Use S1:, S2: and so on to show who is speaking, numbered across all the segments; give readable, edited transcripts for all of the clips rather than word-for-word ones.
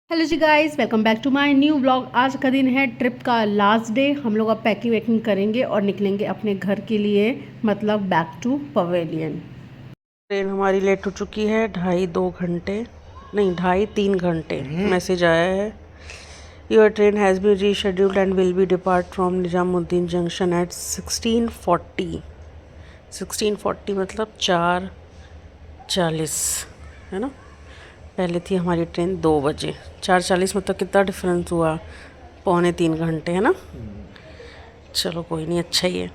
S1: Hello ji guys, welcome back to my new vlog. आज का दिन है ट्रिप का लास्ट डे। हम लोग अब पैकिंग वैकिंग करेंगे और निकलेंगे अपने घर के लिए, मतलब बैक टू पवेलियन। ट्रेन हमारी लेट हो चुकी है 2.5-2 घंटे, नहीं 2.5-3 घंटे मैसेज आया है। Your train has been rescheduled and will be depart from Nizamuddin junction at 16:40। 16:40 मतलब 4:40 है ना। पहले थी हमारी ट्रेन 2 बजे। 4:40 मतलब कितना डिफरेंस हुआ, 2.75 घंटे है ना। चलो कोई नहीं, अच्छा ही है।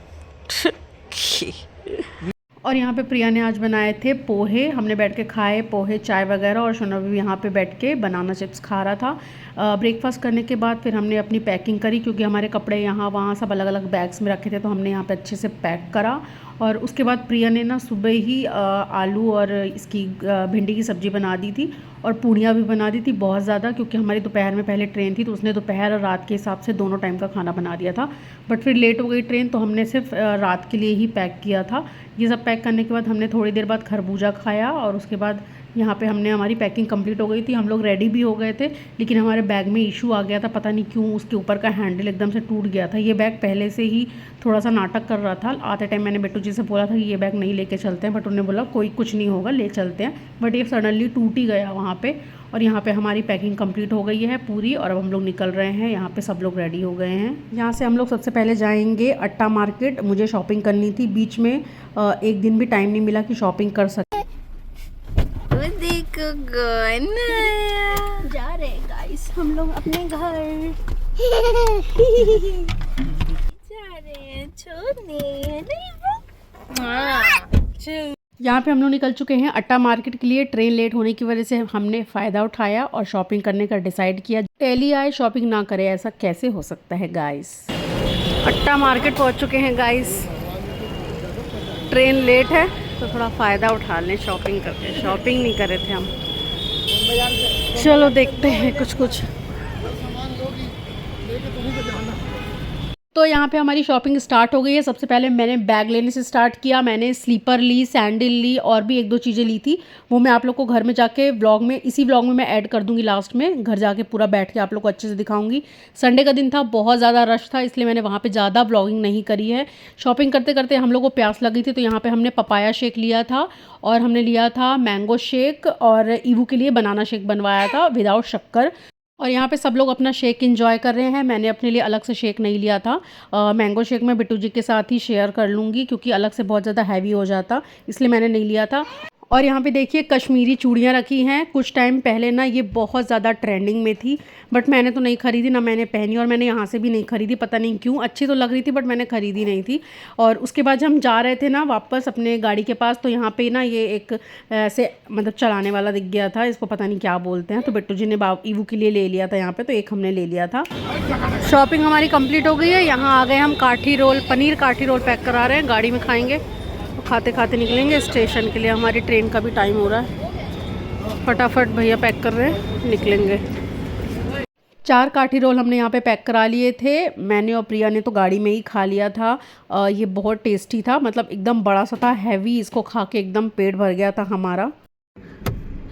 S1: और यहाँ पे प्रिया ने आज बनाए थे पोहे। हमने बैठ के खाए पोहे, चाय वगैरह, और शोना भी यहाँ पे बैठ के बनाना चिप्स खा रहा था। ब्रेकफास्ट करने के बाद फिर हमने अपनी पैकिंग करी, क्योंकि हमारे कपड़े यहाँ वहाँ सब अलग अलग बैग्स में रखे थे, तो हमने यहाँ पे अच्छे से पैक करा। और उसके बाद प्रिया ने ना सुबह ही आलू और इसकी भिंडी की सब्ज़ी बना दी थी, और पूड़ियाँ भी बना दी थी बहुत ज़्यादा, क्योंकि हमारी दोपहर में पहले ट्रेन थी, तो उसने दोपहर और रात के हिसाब से दोनों टाइम का खाना बना दिया था। बट फिर लेट हो गई ट्रेन, तो हमने सिर्फ रात के लिए ही पैक किया था। ये सब पैक करने के बाद हमने थोड़ी देर बाद खरबूजा खाया, और उसके बाद यहाँ पे हमारी पैकिंग कंप्लीट हो गई थी। हम लोग रेडी भी हो गए थे, लेकिन हमारे बैग में इशू आ गया था, पता नहीं क्यों उसके ऊपर का हैंडल एकदम से टूट गया था। ये बैग पहले से ही थोड़ा सा नाटक कर रहा था। आते टाइम मैंने बिट्टू जी से बोला था कि ये बैग नहीं लेके चलते हैं, बट उन्होंने बोला कोई कुछ नहीं होगा, ले चलते हैं। बट ये सडनली टूट ही गया वहाँ पे। और यहाँ पे हमारी पैकिंग कंप्लीट हो गई है पूरी, और अब हम लोग निकल रहे हैं। यहाँ पे सब लोग रेडी हो गए हैं। यहाँ से हम लोग सबसे पहले जाएंगे अट्टा मार्केट। मुझे शॉपिंग करनी थी, बीच में एक दिन भी टाइम नहीं मिला कि शॉपिंग कर सके।
S2: देखो जा रहे हैं गाइस हम लोग अपने घर। जा रहे हैं छोड़ने।
S1: यहाँ पे हम लोग निकल चुके हैं अट्टा मार्केट के लिए। ट्रेन लेट होने की वजह से हमने फ़ायदा उठाया और शॉपिंग करने का डिसाइड किया। डेली आए शॉपिंग ना करे, ऐसा कैसे हो सकता है गाइस। अट्टा मार्केट पहुँच चुके हैं गाइस। ट्रेन लेट है तो थोड़ा फ़ायदा उठा लें शॉपिंग करके। शॉपिंग नहीं कर रहे थे हम, चलो देखते हैं कुछ। तो यहाँ पे हमारी शॉपिंग स्टार्ट हो गई है। सबसे पहले मैंने बैग लेने से स्टार्ट किया। मैंने स्लीपर ली, सैंडल ली, और भी 1-2 चीज़ें ली थी। वो मैं आप लोग को घर में जाके व्लॉग में, इसी व्लॉग में मैं ऐड कर दूँगी लास्ट में। घर जाके पूरा बैठ के आप लोग को अच्छे से दिखाऊंगी। संडे का दिन था, बहुत ज़्यादा रश था, इसलिए मैंने वहाँ पर ज़्यादा व्लॉगिंग नहीं करी है। शॉपिंग करते करते हम लोग को प्यास लगी थी, तो यहाँ पर हमने पपाया शेक लिया था, और हमने लिया था मैंगो शेक, और ईवू के लिए बनाना शेक बनवाया था विदाउट शक्कर। और यहाँ पे सब लोग अपना शेक एंजॉय कर रहे हैं। मैंने अपने लिए अलग से शेक नहीं लिया था। मैंगो शेक मैं बिट्टू जी के साथ ही शेयर कर लूँगी, क्योंकि अलग से बहुत ज़्यादा हैवी हो जाता, इसलिए मैंने नहीं लिया था। और यहाँ पे देखिए कश्मीरी चूड़ियाँ रखी हैं। कुछ टाइम पहले ना ये बहुत ज़्यादा ट्रेंडिंग में थी, बट मैंने तो नहीं ख़रीदी, ना मैंने पहनी, और मैंने यहाँ से भी नहीं ख़रीदी। पता नहीं क्यों, अच्छी तो लग रही थी बट मैंने ख़रीदी नहीं थी। और उसके बाद हम जा रहे थे ना वापस अपने गाड़ी के पास, तो यहाँ पे ना ये एक ऐसे मतलब चलाने वाला दिख गया था, इसको पता नहीं क्या बोलते हैं। तो बिट्टू जी ने ईवू के लिए ले लिया था यहाँ पर, तो एक हमने ले लिया था। शॉपिंग हमारी कम्प्लीट हो गई है। यहाँ आ गए हम काठी रोल, पनीर काठी रोल पैक करा रहे हैं, गाड़ी में खाएँगे। खाते खाते निकलेंगे स्टेशन के लिए। हमारी ट्रेन का भी टाइम हो रहा है, फटाफट भैया पैक कर रहे हैं, निकलेंगे। 4 काठी रोल हमने यहाँ पे पैक करा लिए थे। मैंने और प्रिया ने तो गाड़ी में ही खा लिया था। ये बहुत टेस्टी था, मतलब एकदम बड़ा सा था, हैवी। इसको खा के एकदम पेट भर गया था हमारा।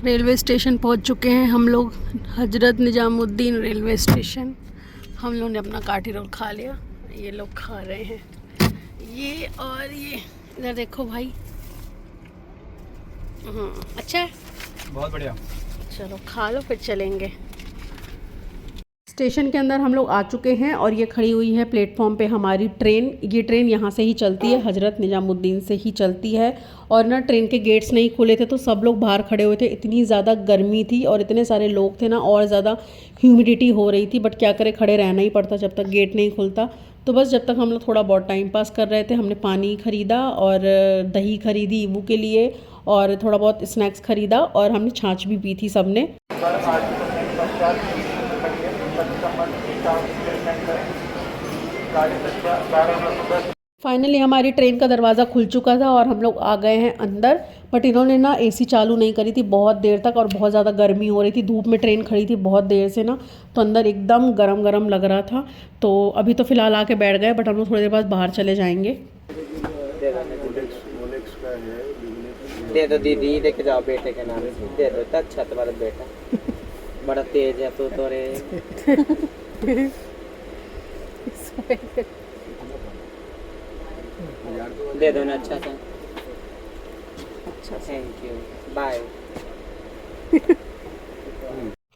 S1: रेलवे स्टेशन पहुँच चुके हैं हम लोग, हजरत निजामुद्दीन रेलवे स्टेशन। हम लोग ने अपना काठी रोल खा लिया, ये लोग खा रहे हैं ये, और ये इधर देखो भाई। अच्छा है,
S3: बहुत बढ़िया।
S1: चलो खा लो फिर चलेंगे। स्टेशन के अंदर हम लोग आ चुके हैं, और ये खड़ी हुई है प्लेटफॉर्म पे हमारी ट्रेन। ये ट्रेन यहाँ से ही चलती है, हजरत निजामुद्दीन से ही चलती है। और ना ट्रेन के गेट्स नहीं खुले थे, तो सब लोग बाहर खड़े हुए थे। इतनी ज़्यादा गर्मी थी और इतने सारे लोग थे ना, और ज़्यादा ह्यूमिडिटी हो रही थी, बट क्या करें, खड़े रहना ही पड़ता जब तक गेट नहीं खुलता। तो बस जब तक हम लोग थोड़ा बहुत टाइम पास कर रहे थे, हमने पानी ख़रीदा और दही खरीदी ईवू के लिए, और थोड़ा बहुत स्नैक्स ख़रीदा, और हमने छाछ भी पी थी सब ने। फाइनली हमारी ट्रेन का दरवाज़ा खुल चुका था और हम लोग आ गए हैं अंदर। बट इन्होंने ना एसी चालू नहीं करी थी बहुत देर तक, और बहुत ज़्यादा गर्मी हो रही थी, धूप में ट्रेन खड़ी थी बहुत देर से ना, तो अंदर एकदम गरम गरम लग रहा था। तो अभी तो फ़िलहाल आके बैठ गए, बट हम लोग थोड़ी देर बाद बाहर चले जाएंगे।
S4: दे दो दीदी, लेके जाओ बेटे के नाम से, दे दो, अच्छा तुम्हारा बेटा।
S3: बड़ा तेज है तो रे। दे दो ना अच्छा सा।
S1: अच्छा
S3: थैंक यू, बाय।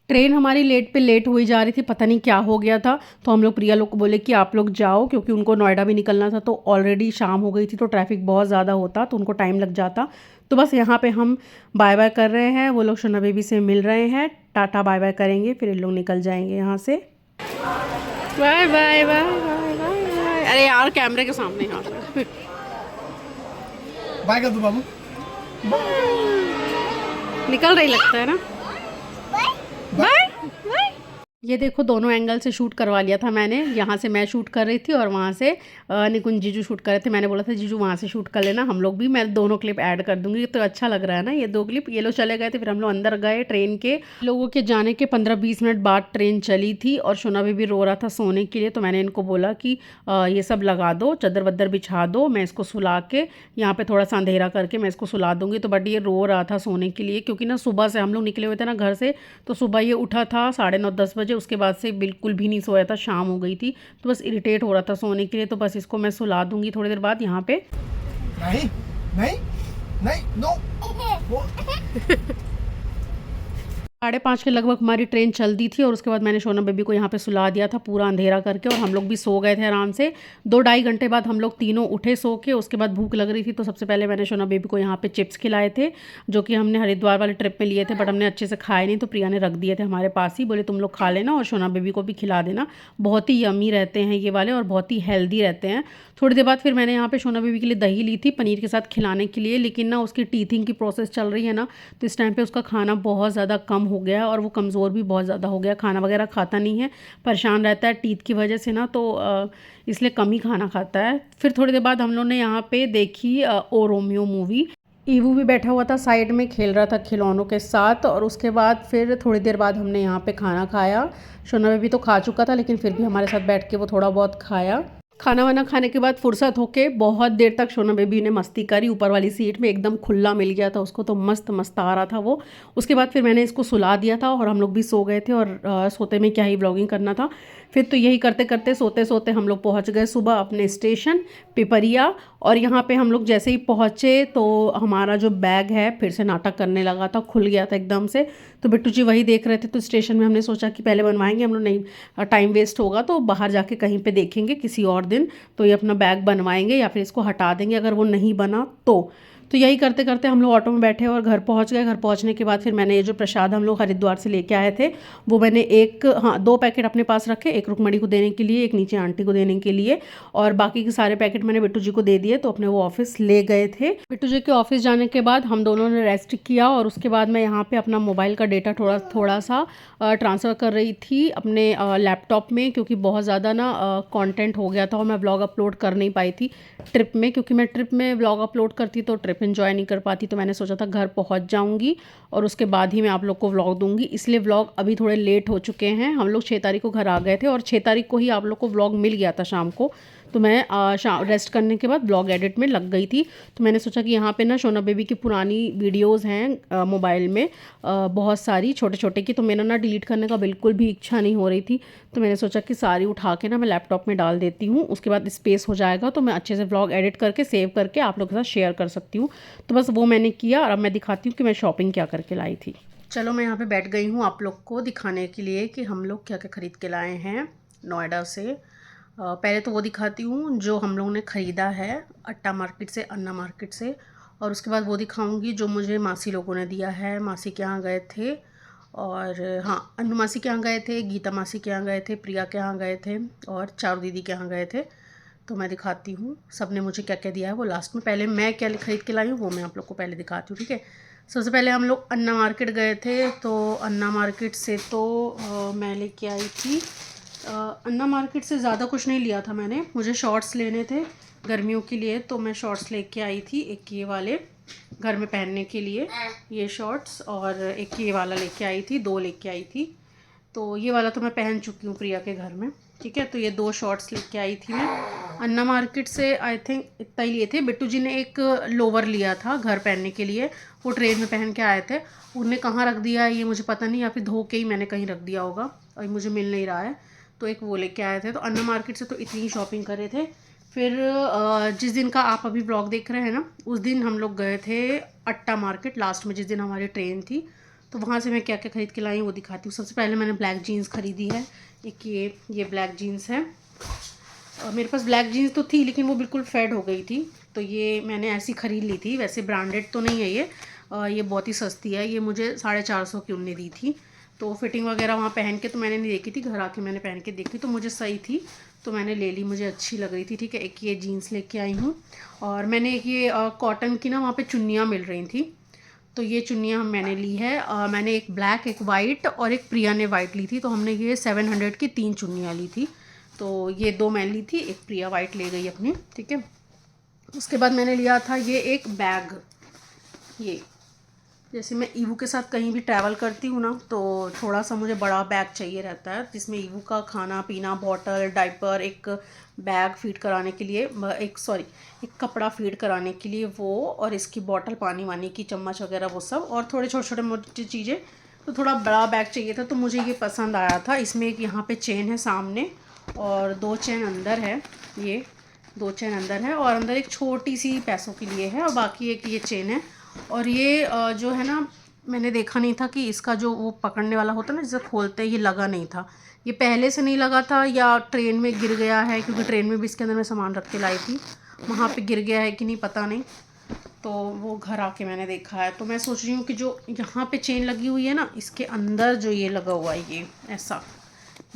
S1: ट्रेन हमारी लेट पे लेट हुई जा रही थी, पता नहीं क्या हो गया था। तो हम लोग प्रिया लोग को बोले कि आप लोग जाओ, क्योंकि उनको नोएडा भी निकलना था। तो ऑलरेडी शाम हो गई थी, तो ट्रैफिक बहुत ज़्यादा होता, तो उनको टाइम लग जाता। तो बस यहाँ पे हम बाय बाय कर रहे हैं। वो लोग शोना बेबी से मिल रहे हैं, टाटा बाय बाय करेंगे, फिर इन लोग निकल जाएंगे यहाँ से। Bye bye bye bye bye. अरे यार कैमरे के सामने यहाँ
S4: बाय कर दो बाबू।
S1: निकल रही लगता है ना। बाय। ये देखो दोनों एंगल से शूट करवा लिया था मैंने। यहाँ से मैं शूट कर रही थी और वहाँ से निकुंज जीजू शूट कर रहे थे। मैंने बोला था जीजू वहाँ से शूट कर लेना, हम लोग भी। मैं दोनों क्लिप ऐड कर दूंगी, तो अच्छा लग रहा है ना ये दो क्लिप। ये लोग चले गए थे, फिर हम लोग अंदर गए ट्रेन के। लोगों के जाने के 15-20 मिनट बाद ट्रेन चली थी और शोना भी रो रहा था सोने के लिए। तो मैंने इनको बोला कि ये सब लगा दो, चादर वद्दर बिछा दो, मैं इसको सुला के यहाँ पे थोड़ा सा अंधेरा करके मैं इसको सुला दूंगी। तो बट ये रो रहा था सोने के लिए, क्योंकि ना सुबह से हम लोग निकले हुए थे ना घर से। तो सुबह ये उठा था 9:30-10 बजे, उसके बाद से बिल्कुल भी नहीं सोया था, शाम हो गई थी। तो बस इरिटेट हो रहा था सोने के लिए। तो बस इसको मैं सुला दूंगी थोड़ी देर बाद यहाँ पे।
S4: नहीं नहीं नहीं, नो।
S1: 5:30 के लगभग हमारी ट्रेन चल दी थी और उसके बाद मैंने शोना बेबी को यहाँ पे सुला दिया था पूरा अंधेरा करके, और हम लोग भी सो गए थे आराम से। 2-2.5 घंटे बाद हम लोग तीनों उठे सो के। उसके बाद भूख लग रही थी, तो सबसे पहले मैंने शोना बेबी को यहाँ पे चिप्स खिलाए थे, जो कि हमने हरिद्वार वाले ट्रिप में लिए थे, बट हमने अच्छे से खाए नहीं। तो प्रिया ने रख दिए थे हमारे पास ही, बोले तुम लोग खा लेना और शोना बेबी को भी खिला देना। बहुत ही यमी रहते हैं ये वाले और बहुत ही हेल्दी रहते हैं। थोड़ी देर बाद फिर मैंने यहाँ पे शोना बेबी के लिए दही ली थी पनीर के साथ खिलाने के लिए, लेकिन ना उसकी टीथिंग की प्रोसेस चल रही है ना, तो इस टाइम पे उसका खाना बहुत ज़्यादा कम हो गया और वो कमज़ोर भी बहुत ज़्यादा हो गया। खाना वगैरह खाता नहीं है, परेशान रहता है टीथ की वजह से ना, तो इसलिए कम ही खाना खाता है। फिर थोड़ी देर बाद हम लोग ने यहाँ पे देखी ओ रोमियो मूवी। ईवू भी बैठा हुआ था साइड में, खेल रहा था खिलौनों के साथ। और उसके बाद फिर थोड़ी देर बाद हमने यहाँ पे खाना खाया। शोना बेबी तो खा चुका था, लेकिन फिर भी हमारे साथ बैठ के वो थोड़ा बहुत खाया। खाना वाना खाने के बाद फुर्सत होके बहुत देर तक शोना बेबी ने मस्ती करी ऊपर वाली सीट में, एकदम खुला मिल गया था उसको, तो मस्त मस्त आ रहा था वो। उसके बाद फिर मैंने इसको सुला दिया था और हम लोग भी सो गए थे, और सोते में क्या ही व्लॉगिंग करना था। फिर तो यही करते करते सोते सोते हम लोग पहुंच गए सुबह अपने स्टेशन पिपरिया। और यहाँ पे हम लोग जैसे ही पहुँचे तो हमारा जो बैग है फिर से नाटक करने लगा था, खुल गया था एकदम से। तो बिट्टू जी वही देख रहे थे, तो स्टेशन में हमने सोचा कि पहले बनवाएंगे हम लोग, नहीं टाइम वेस्ट होगा तो बाहर जाके कहीं पे देखेंगे किसी और दिन। तो ये अपना बैग बनवाएंगे या फिर इसको हटा देंगे अगर वो नहीं बना तो यही करते करते हम लोग ऑटो में बैठे और घर पहुंच गए। घर पहुंचने के बाद फिर मैंने ये जो प्रसाद हम लोग हरिद्वार से लेके आए थे, वो मैंने 2 पैकेट अपने पास रखे, एक रुक्मणी को देने के लिए, एक नीचे आंटी को देने के लिए, और बाकी के सारे पैकेट मैंने बिट्टू जी को दे दिए। तो अपने वो ऑफिस ले गए थे। बिट्टू जी के ऑफिस जाने के बाद हम दोनों ने रेस्ट किया, और उसके बाद मैं यहाँ पे अपना मोबाइल का डेटा थोड़ा सा ट्रांसफ़र कर रही थी अपने लैपटॉप में, क्योंकि बहुत ज़्यादा ना कंटेंट हो गया था और मैं व्लॉग अपलोड कर नहीं पाई थी ट्रिप में, क्योंकि मैं ट्रिप में व्लॉग अपलोड करती तो ट्रिप एंजॉय नहीं कर पाती। तो मैंने सोचा था घर पहुंच जाऊंगी और उसके बाद ही मैं आप लोग को व्लॉग दूंगी, इसलिए व्लॉग अभी थोड़े लेट हो चुके हैं। हम लोग 6 तारीख को घर आ गए थे और 6 तारीख को ही आप लोग को व्लॉग मिल गया था शाम को। तो मैं रेस्ट करने के बाद ब्लॉग एडिट में लग गई थी। तो मैंने सोचा कि यहाँ पे ना शोना बेबी की पुरानी वीडियोस हैं मोबाइल में बहुत सारी छोटे छोटे की, तो मेरा ना डिलीट करने का बिल्कुल भी इच्छा नहीं हो रही थी। तो मैंने सोचा कि सारी उठा के ना मैं लैपटॉप में डाल देती हूँ, उसके बाद स्पेस हो जाएगा तो मैं अच्छे से व्लॉग एडिट करके सेव करके आप लोगों के साथ शेयर कर सकती हूँ। तो बस वो मैंने किया और अब मैं दिखाती हूँ कि मैं शॉपिंग क्या करके लाई थी। चलो मैं यहाँ पर बैठ गई हूँ आप लोग को दिखाने के लिए कि हम लोग क्या क्या ख़रीद के लाए हैं नोएडा से। पहले तो वो दिखाती हूँ जो हम लोगों ने ख़रीदा है अट्टा मार्केट से, अन्ना मार्केट से, और उसके बाद वो दिखाऊंगी जो मुझे मासी लोगों ने दिया है। मासी के यहाँ गए थे, और हाँ अनु मासी के यहाँ गए थे, गीता मासी के यहाँ गए थे, प्रिया के यहाँ गए थे, और चारू दीदी के यहाँ गए थे। तो मैं दिखाती हूँ सब ने मुझे क्या क्या दिया है वो लास्ट में। पहले मैं क्या ख़रीद के लाई हूँ वो मैं आप लोग को पहले दिखाती हूँ, ठीक है। सबसे पहले हम लोग अन्ना मार्केट गए थे, तो अन्ना मार्केट से तो मैं लेके आई थी, अन्ना मार्केट से ज़्यादा कुछ नहीं लिया था मैंने। मुझे शॉर्ट्स लेने थे गर्मियों के लिए, तो मैं शॉर्ट्स लेके आई थी। एक ये वाले घर में पहनने के लिए ये शॉर्ट्स, और एक ये वाला लेके आई थी, 2 लेके आई थी। तो ये वाला तो मैं पहन चुकी हूँ प्रिया के घर में, ठीक है। तो ये 2 शॉर्ट्स लेके आई थी मैं। अन्ना मार्केट से आई थिंक इतना ही लिए थे। बिट्टू जी ने एक लोवर लिया था घर पहनने के लिए, वो ट्रेन में पहन के आए थे। उन्हें कहाँ रख दिया है ये मुझे पता नहीं, या फिर धो के ही मैंने कहीं रख दिया होगा और मुझे मिल नहीं रहा है। तो एक वो लेके आए थे। तो अन्ना मार्केट से तो इतनी ही शॉपिंग करे थे। फिर जिस दिन का आप अभी ब्लॉग देख रहे हैं ना, उस दिन हम लोग गए थे अट्टा मार्केट लास्ट में, जिस दिन हमारी ट्रेन थी। तो वहाँ से मैं क्या क्या ख़रीद के लाई वो दिखाती हूँ। सबसे पहले मैंने ब्लैक जीन्स ख़रीदी है। एक ये ब्लैक जीन्स है। मेरे पास ब्लैक जीन्स तो थी लेकिन वो बिल्कुल फेड हो गई थी, तो ये मैंने ऐसी ख़रीद ली थी। वैसे ब्रांडेड तो नहीं है ये बहुत ही सस्ती है। ये मुझे 450 की उनने दी थी। तो फिटिंग वगैरह वहाँ पहन के तो मैंने नहीं देखी थी, घर आके मैंने पहन के देखी तो मुझे सही थी, तो मैंने ले ली, मुझे अच्छी लग रही थी। ठीक है, एक ये जीन्स लेके आई हूँ। और मैंने एक ये कॉटन की ना वहाँ पे चुन्नियाँ मिल रही थी, तो ये चुन्नियाँ मैंने ली है। मैंने एक ब्लैक, एक वाइट और एक प्रिया ने वाइट ली थी। तो हमने ये 700 की 3 चुन्नियाँ ली थी। तो ये 2 मैं ली थी, एक प्रिया वाइट ले गई अपनी। ठीक है, उसके बाद मैंने लिया था ये एक बैग। ये जैसे मैं ईवू के साथ कहीं भी ट्रैवल करती हूँ ना, तो थोड़ा सा मुझे बड़ा बैग चाहिए रहता है, जिसमें ईवू का खाना पीना, बॉटल, डाइपर, एक बैग फीड कराने के लिए, एक कपड़ा फीड कराने के लिए वो, और इसकी बॉटल पानी वानी की, चम्मच वगैरह वो सब, और थोड़े छोटे छोटे मोटी चीज़ें। तो थोड़ा बड़ा बैग चाहिए था, तो मुझे ये पसंद आया था। इसमें एक यहाँ पे चेन है सामने और 2 चेन अंदर है। ये 2 चेन अंदर है और अंदर एक छोटी सी पैसों के लिए है और बाकी एक ये चेन है। और ये जो है ना, मैंने देखा नहीं था कि इसका जो वो पकड़ने वाला होता है ना, जिसे खोलते हैं, ये लगा नहीं था। ये पहले से नहीं लगा था या ट्रेन में गिर गया है, क्योंकि ट्रेन में भी इसके अंदर मैं सामान रख के लाई थी, वहाँ पे गिर गया है कि नहीं पता नहीं। तो वो घर आके मैंने देखा है। तो मैं सोच रही हूँ कि जो यहाँ पे चेन लगी हुई है ना, इसके अंदर जो ये लगा हुआ है, ये ऐसा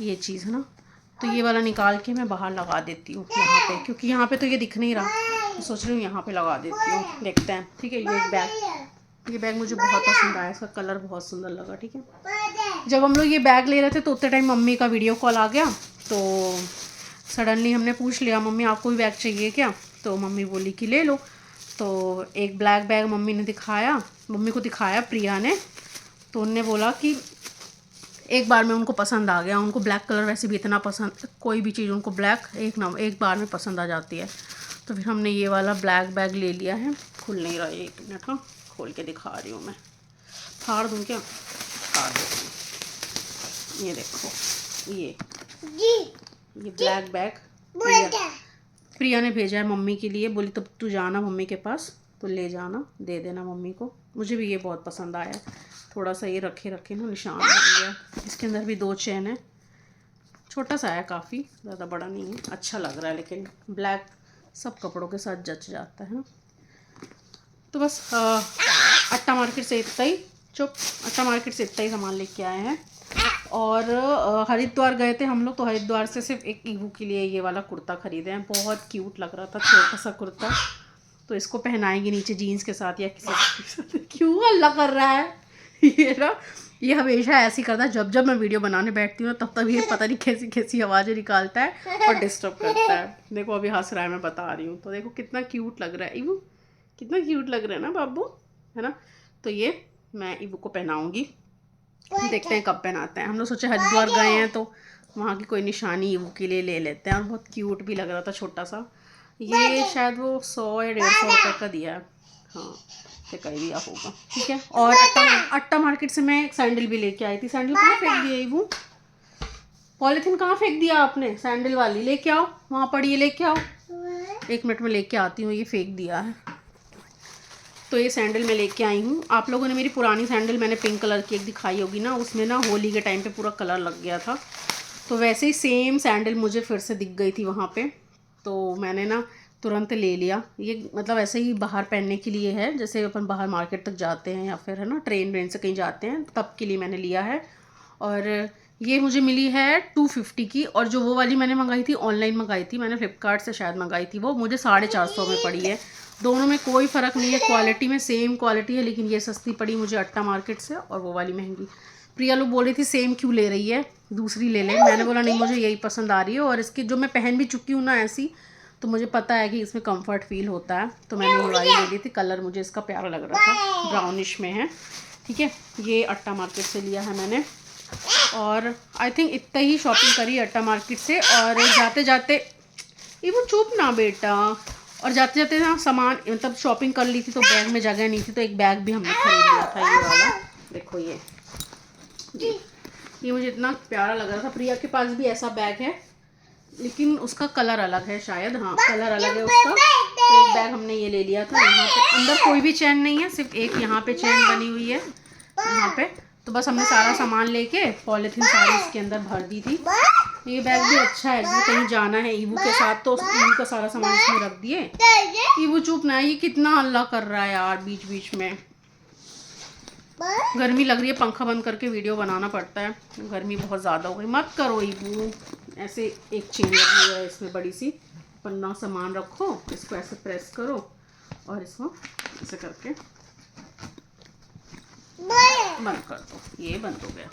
S1: ये चीज़ है ना, तो ये वाला निकाल के मैं बाहर लगा देती हूँ यहाँ पे, क्योंकि यहाँ पे तो ये दिख नहीं रहा। तो सोच रही हूँ यहाँ पे लगा देती हूँ, देखते हैं। ठीक है, ये बैग मुझे बहुत पसंद आया, इसका कलर बहुत सुंदर लगा। ठीक है, जब हम लोग ये बैग ले रहे थे तो उतने टाइम मम्मी का वीडियो कॉल आ गया। तो सडनली हमने पूछ लिया, मम्मी आपको भी बैग चाहिए क्या? तो मम्मी बोली कि ले लो। तो एक ब्लैक बैग मम्मी को दिखाया प्रिया ने। तो उनने बोला कि एक बार में उनको पसंद आ गया। उनको ब्लैक कलर वैसे भी इतना पसंद, कोई भी चीज़ उनको ब्लैक एक बार में पसंद आ जाती है। तो फिर हमने ये वाला ब्लैक बैग ले लिया है। खुल नहीं रहा है, 1 मिनट, हाँ खोल के दिखा रही हूँ मैं। फाड़ दूँ क्या? फाड़ देती हूँ। ये देखो, ये ब्लैक बैग प्रिया ने भेजा है मम्मी के लिए। बोली तब तू जाना मम्मी के पास तो ले जाना, दे देना मम्मी को। मुझे भी ये बहुत पसंद आया। थोड़ा सा ये रखे ना निशान बन गया। इसके अंदर भी 2 चेन है, छोटा सा है, काफ़ी ज़्यादा बड़ा नहीं है। अच्छा लग रहा है, लेकिन ब्लैक सब कपड़ों के साथ जच जाता है। तो बस अट्टा मार्केट से इतना ही सामान लेके आए हैं। और हरिद्वार गए थे हम लोग, तो हरिद्वार से सिर्फ एक ईवू के लिए ये वाला कुर्ता ख़रीदे हैं। बहुत क्यूट लग रहा था, छोटा सा कुर्ता। तो इसको पहनाएंगे नीचे जीन्स के साथ या किसी के साथ। क्यों हल्ला कर रहा है ये हमेशा ऐसे ही करता है। जब मैं वीडियो बनाने बैठती हूँ तब ये पता नहीं कैसी कैसी आवाज़ें निकालता है और डिस्टर्ब करता है। देखो अभी हंस रहा है, मैं बता रही हूँ। तो देखो कितना क्यूट लग रहा है ईवू, कितना क्यूट लग रहा है ना बाबू, है ना। तो ये मैं ईवू को पहनाऊँगी, देखते हैं कब पहनाते हैं। हम लोग सोचे हरिद्वार गए हैं तो वहाँ की कोई निशानी ईवू के लिए ले लेते हैं। और बहुत क्यूट भी लग रहा था, छोटा सा। ये शायद वो 100 या 150 रुपये का दिया है, हाँ कहीं दिया होगा। ठीक है, और अट्टा मार्केट से मैं एक सैंडल भी लेके आई थी। सैंडल कहाँ फेंक दिया ईवू? पॉलीथीन कहाँ फेंक दिया आपने? सैंडल वाली लेके आओ, वहाँ पड़ी है, लेके आओ। 1 मिनट में लेके आती हूँ। ये फेंक दिया है। तो ये सैंडल मैं लेके आई हूँ। आप लोगों ने मेरी पुरानी सैंडल मैंने पिंक कलर की एक दिखाई होगी ना, उसमें ना होली के टाइम पे पूरा कलर लग गया था। तो वैसे ही सेम सैंडल मुझे फिर से दिख गई थी वहाँ पे, तो मैंने ना तुरंत ले लिया। ये मतलब ऐसे ही बाहर पहनने के लिए है, जैसे अपन बाहर मार्केट तक जाते हैं या फिर है ना ट्रेन से कहीं जाते हैं, तब के लिए मैंने लिया है। और ये मुझे मिली है 250 की। और जो वो वाली मैंने मंगाई थी, ऑनलाइन मंगाई थी मैंने, फ्लिपकार्ट से शायद मंगाई थी, वो मुझे 450 में पड़ी है। दोनों में कोई फ़र्क नहीं है, क्वालिटी में सेम क्वालिटी है, लेकिन ये सस्ती पड़ी मुझे अट्टा मार्केट से और वो वाली महंगी। प्रिया लोग बोल रही थी सेम क्यों ले रही है, दूसरी ले ले। मैंने बोला नहीं, मुझे यही पसंद आ रही है। और इसकी जो मैं पहन भी चुकी हूँ ना ऐसी, तो मुझे पता है कि इसमें कंफर्ट फील होता है। तो मैंने ये वाली ले ली थी। कलर मुझे इसका प्यारा लग रहा था, ब्राउनिश में है। ठीक है, ये अट्टा मार्केट से लिया है मैंने। और आई थिंक इतना ही शॉपिंग करी अट्टा मार्केट से। और जाते जाते वो चुप ना बेटा। और जाते जाते ना सामान मतलब शॉपिंग कर ली थी तो बैग में जगह नहीं थी, तो एक बैग भी हमने खरीद लिया था, ये वाला देखो। ये मुझे इतना प्यारा लग रहा था। प्रिया के पास भी ऐसा बैग है लेकिन उसका कलर अलग है शायद, हाँ कलर अलग है उसका। तो एक बैग हमने ये ले लिया था। यहाँ पे अंदर कोई भी चैन नहीं है, सिर्फ एक यहाँ पे चैन बनी हुई है यहाँ पे। तो बस हमने सारा सामान लेके पॉलीथीन सारी इसके अंदर भर दी थी। ये बैग भी अच्छा है, जैसे कहीं जाना है ईवू के साथ तो ईवू का सारा सामान इसमें रख दिए। ईवू चुप ना, ये कितना हल्ला कर रहा है यार बीच बीच में। गर्मी लग रही है, पंखा बंद करके वीडियो बनाना पड़ता है, गर्मी बहुत ज़्यादा हो गई। मत करो ईवू। ऐसे एक चेन लगी है इसमें बड़ी सी, पन्ना सामान रखो, इसको ऐसे प्रेस करो और इसको ऐसे करके बंद कर दो। ये बंद हो गया।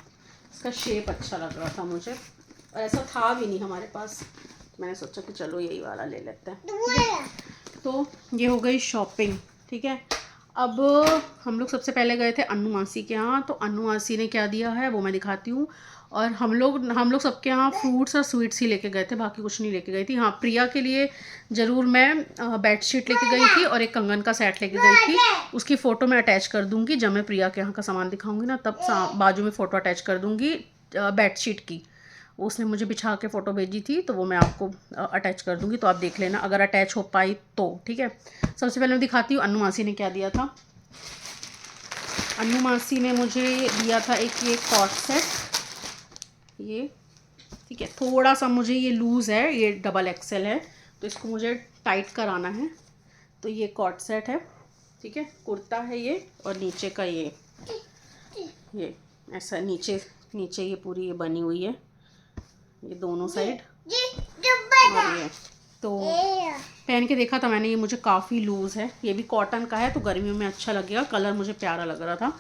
S1: इसका शेप अच्छा लग रहा था मुझे और ऐसा था भी नहीं हमारे पास, मैंने सोचा कि चलो यही वाला ले लेते हैं। तो ये हो गई शॉपिंग, ठीक है। अब हम लोग सबसे पहले गए थे अन्नू मासी के यहाँ। तो अन्नू मासी ने क्या दिया है वो मैं दिखाती हूँ। और हम लोग सबके यहाँ फ्रूट्स और स्वीट्स ही लेके गए थे, बाकी कुछ नहीं लेके गई थी। हाँ, प्रिया के लिए ज़रूर मैं बेडशीट लेके गई थी और एक कंगन का सेट लेके गई थी। उसकी फ़ोटो मैं अटैच कर दूँगी जब मैं प्रिया के यहाँ का सामान दिखाऊँगी ना, तब बाजू में फ़ोटो अटैच कर दूँगी बेडशीट की। उसने मुझे बिछा के फ़ोटो भेजी थी तो वो मैं आपको अटैच कर दूँगी, तो आप देख लेना अगर अटैच हो पाई तो, ठीक है। सबसे पहले मैं दिखाती हूँ अन्नू मासी ने क्या दिया था। अन्नू मासी ने मुझे दिया था एक ये कॉर्ड सेट, ये ठीक है। थोड़ा सा मुझे ये लूज़ है, ये डबल एक्सेल है तो इसको मुझे टाइट कराना है। तो ये कॉर्ड सेट है, ठीक है। कुर्ता है ये और नीचे का ये ऐसा नीचे ये पूरी ये बनी हुई है, ये दोनों साइड। और ये तो पहन के देखा था मैंने, ये मुझे काफ़ी लूज़ है। ये भी कॉटन का है तो गर्मियों में अच्छा लगेगा, कलर मुझे प्यारा लग रहा था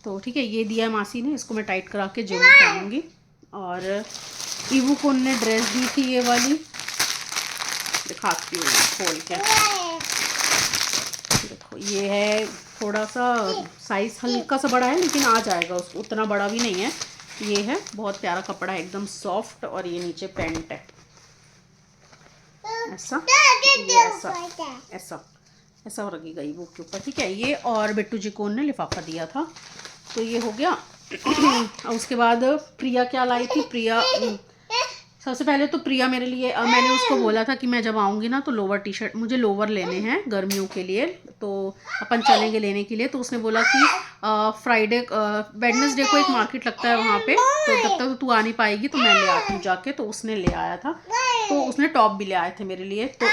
S1: तो ठीक है। ये दिया मासी ने, इसको मैं टाइट करा के जिम पहनूंगी। और ईवू को उन्होंने ड्रेस दी थी ये वाली, दिखाती हूँ खोल के। देखो ये है, थोड़ा सा साइज़ हल्का सा बड़ा है लेकिन आ जाएगा उसको, उतना बड़ा भी नहीं है। ये है, बहुत प्यारा कपड़ा है, एकदम सॉफ्ट। और ये नीचे पैंट है ऐसा, ये ऐसा रखी गई बुक के ऊपर, ठीक है। ये और बिट्टू जी को उन्होंने लिफाफा दिया था, तो ये हो गया। उसके बाद प्रिया क्या लाई थी। प्रिया सबसे पहले तो प्रिया मेरे लिए, मैंने उसको बोला था कि मैं जब आऊँगी ना तो लोवर टी शर्ट, मुझे लोवर लेने हैं गर्मियों के लिए, तो अपन चलेंगे लेने के लिए। तो उसने बोला कि फ्राइडे वेडनेसडे को एक मार्केट लगता है वहाँ पे, तो तब तक तो तू आ नहीं पाएगी तो मैं ले आती हूँ जाके। तो उसने ले आया था, तो उसने टॉप भी ले आए थे मेरे लिए। तो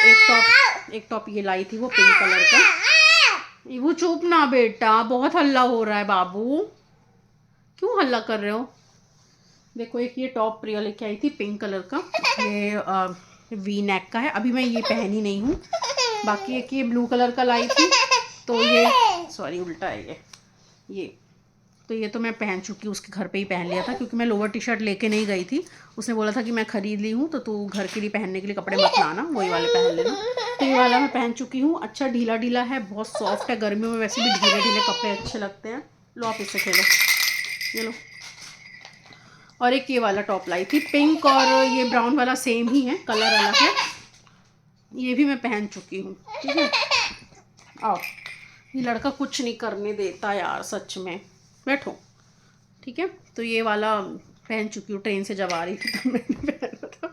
S1: एक टॉप ये लाई थी वो पिंक कलर का। वो चुप ना बेटा, बहुत हल्ला हो रहा है बाबू, क्यों हल्ला कर रहे हो। देखो एक ये टॉप प्रिया लेके आई थी पिंक कलर का, ये वी नेक का है। अभी मैं ये पहनी नहीं हूँ। बाकी एक ये ब्लू कलर का लाई थी, तो ये सॉरी उल्टा है ये तो ये तो मैं पहन चुकी हूँ, उसके घर पे ही पहन लिया था क्योंकि मैं लोअर टी शर्ट लेके नहीं गई थी। उसने बोला था कि मैं खरीद ली हूँ तो तू घर के लिए पहनने के लिए कपड़े मत लाना, वही वाले पहन लेना। तो ये वाला मैं पहन चुकी हूँ। अच्छा ढीला ढीला है, बहुत सॉफ्ट है। गर्मियों में वैसे भी ढीले ढीले कपड़े अच्छे लगते हैं। लो आप इससे खेलो, ये लो। और एक ये वाला टॉप लाई थी पिंक, और ये ब्राउन वाला सेम ही है, कलर अलग है। ये भी मैं पहन चुकी हूँ, ठीक है। आओ, ये लड़का कुछ नहीं करने देता यार सच में, बैठो, ठीक है। तो ये वाला पहन चुकी हूँ, ट्रेन से जब आ रही थी तब मैंने पहना था,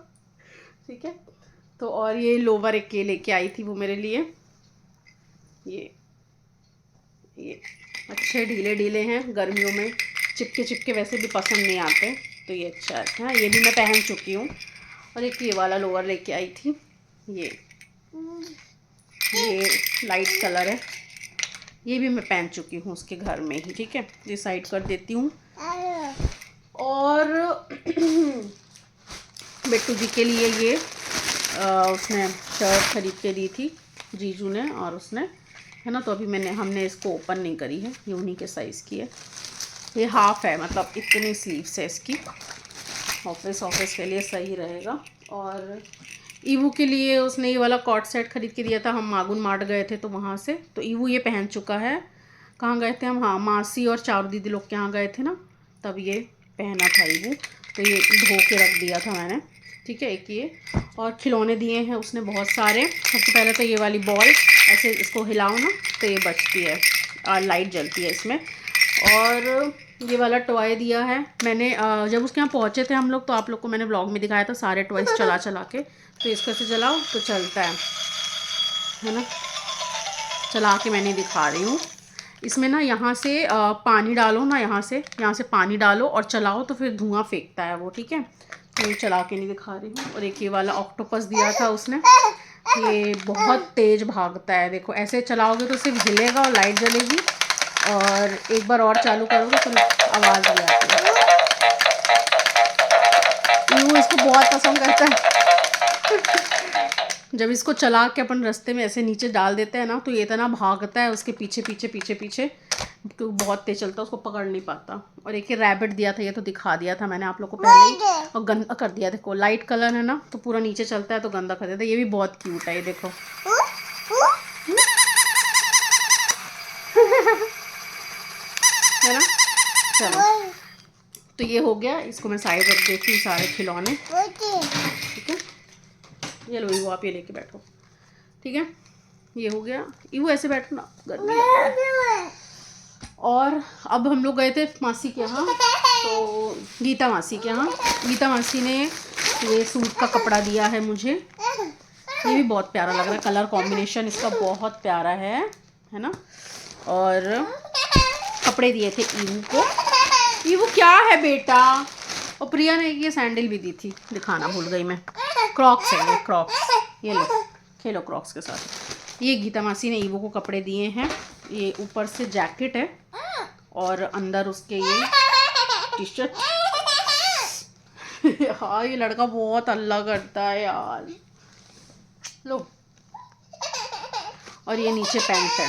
S1: ठीक है। तो और ये लोवर एक ये लेके आई थी वो मेरे लिए, ये अच्छे ढीले ढीले हैं, गर्मियों में चिपके चिपके वैसे भी पसंद नहीं आते, तो ये अच्छा है। ये भी मैं पहन चुकी हूँ। और एक ये वाला लोअर लेके आई थी, ये लाइट कलर है, ये भी मैं पहन चुकी हूँ उसके घर में ही, ठीक है। ये साइड कर देती हूँ। और बिट्टू जी के लिए ये उसने शर्ट खरीद के दी थी जीजू ने, और उसने है ना, तो अभी हमने इसको ओपन नहीं करी है, ये उन्हीं के साइज़ की है। ये हाफ है, मतलब इतनी स्लीव्स है इसकी, ऑफिस के लिए सही रहेगा। और ईवू के लिए उसने ये वाला कॉट सेट खरीद के दिया था, हम मागुन मार्ट गए थे तो वहाँ से। तो ईवू ये पहन चुका है। कहाँ गए थे हम, हाँ मासी और चारू दीदी लोग के यहाँ गए थे ना, तब ये पहना था ईवू। तो ये धो के रख दिया था मैंने, ठीक है, एक ये। और खिलौने दिए हैं उसने बहुत सारे। सबसे पहले तो ये वाली बॉल, ऐसे इसको हिलाओ ना तो ये बजती है और लाइट जलती है इसमें। और ये वाला टॉय दिया है मैंने, जब उसके यहाँ पहुँचे थे हम लोग तो आप लोग को मैंने व्लॉग में दिखाया था सारे टॉयस चला के। तो इसको ऐसे जलाओ तो चलता है ना, चला के मैंने दिखा रही हूँ। इसमें ना यहाँ से पानी डालो ना, यहाँ से पानी डालो और चलाओ तो फिर धुआं फेंकता है वो, ठीक है। तो ये चला के नहीं दिखा रही हूँ। और एक ये वाला ऑक्टोपस दिया था उसने, ये बहुत तेज़ भागता है। देखो ऐसे चलाओगे तो सिर्फ हिलेगा और लाइट जलेगी, और एक बार और चालू करोगे तो आवाज़ भी आती है। यूँ इसको बहुत पसंद करता है। जब इसको चला के अपन रास्ते में ऐसे नीचे डाल देते हैं ना तो ये इतना भागता है उसके पीछे तो बहुत तेज चलता है, उसको पकड़ नहीं पाता। और एक रैबिट दिया था, ये तो दिखा दिया था मैंने आप लोग को पहले ही, और गंदा कर दिया। देखो लाइट कलर है ना तो पूरा नीचे चलता है तो गंदा कर देता है। ये भी बहुत क्यूट है, ये देखो। है ना, चलो तो ये हो गया। इसको मैं साइड रख देती हूँ सारे खिलौने, ठीक है। ये लो वो आप ये लेके बैठो, ठीक है। ये हो गया, ये ऐसे बैठो ना, गर्मी लग रही है। और अब हम लोग गए थे मासी के यहाँ, तो गीता मासी के यहाँ। गीता मासी ने ये सूट का कपड़ा दिया है मुझे, ये भी बहुत प्यारा लग रहा है, कलर कॉम्बिनेशन इसका बहुत प्यारा है ना। और कपड़े दिए थे ईवू को। ईवू क्या है बेटा? और प्रिया ने ये सैंडल भी दी थी, दिखाना भूल गई मैं। क्रॉक्स है ये, क्रॉक्स, ये लो खेलो क्रॉक्स के साथ। ये गीता मासी ने ईवो को कपड़े दिए हैं। ये ऊपर से जैकेट है और अंदर उसके ये टी शर्ट। हाँ ये लड़का बहुत हल्ला करता है यार। लो, और ये नीचे पैंट है,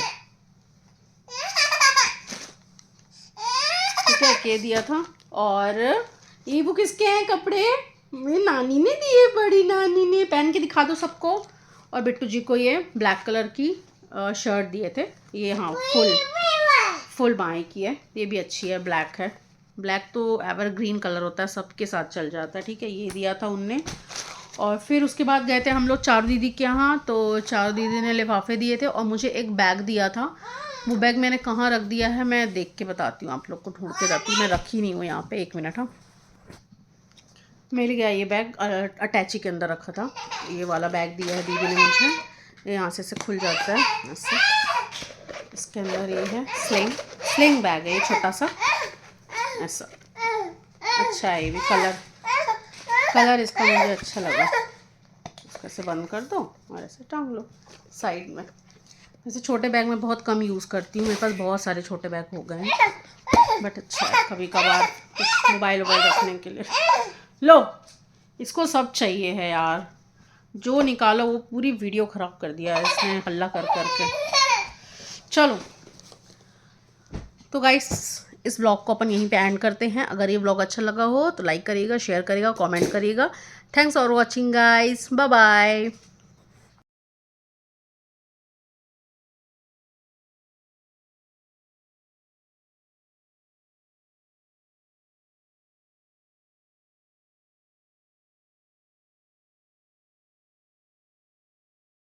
S1: ठीक है, के दिया था। और ये वो किसके हैं कपड़े? मेरी नानी ने दिए, बड़ी नानी ने। पहन के दिखा दो सबको। और बिट्टू जी को ये ब्लैक कलर की शर्ट दिए थे, ये हाँ फुल बाएँ की है, ये भी अच्छी है, ब्लैक है। ब्लैक तो एवरग्रीन कलर होता है, सबके साथ चल जाता है, ठीक है। ये दिया था उनने। और फिर उसके बाद गए थे हम लोग चारू दीदी के यहाँ, तो चारू दीदी ने लिफाफे दिए थे और मुझे एक बैग दिया था। वो बैग मैंने कहाँ रख दिया है मैं देख के बताती हूँ आप लोग को, ढूंढ के जाती हूँ। मैं रखी नहीं हूँ यहाँ पे, एक मिनट। हाँ, मिल गया ये बैग, अटैची के अंदर रखा था। ये वाला बैग दिया है दीदी ने मुझे, ये यहाँ से खुल जाता है ऐसे। इसके अंदर ये है स्लिंग बैग है, ये छोटा सा ऐसा। अच्छा है ये भी, कलर इसका मुझे अच्छा लगा। इसको ऐसे बंद कर दो और ऐसे टांग लो साइड में। वैसे छोटे बैग में बहुत कम यूज़ करती हूँ, मेरे पास बहुत सारे छोटे बैग हो गए हैं, बट अच्छा है कभी कभार कुछ मोबाइल रखने के लिए। लो, इसको सब चाहिए है यार, जो निकालो वो पूरी वीडियो ख़राब कर दिया है इसने हल्ला कर के। चलो तो गाइस, इस व्लॉग को अपन यहीं पे एंड करते हैं। अगर ये व्लॉग अच्छा लगा हो तो लाइक करिएगा, शेयर करिएगा, कमेंट करिएगा। Thanks for watching guys, bye bye.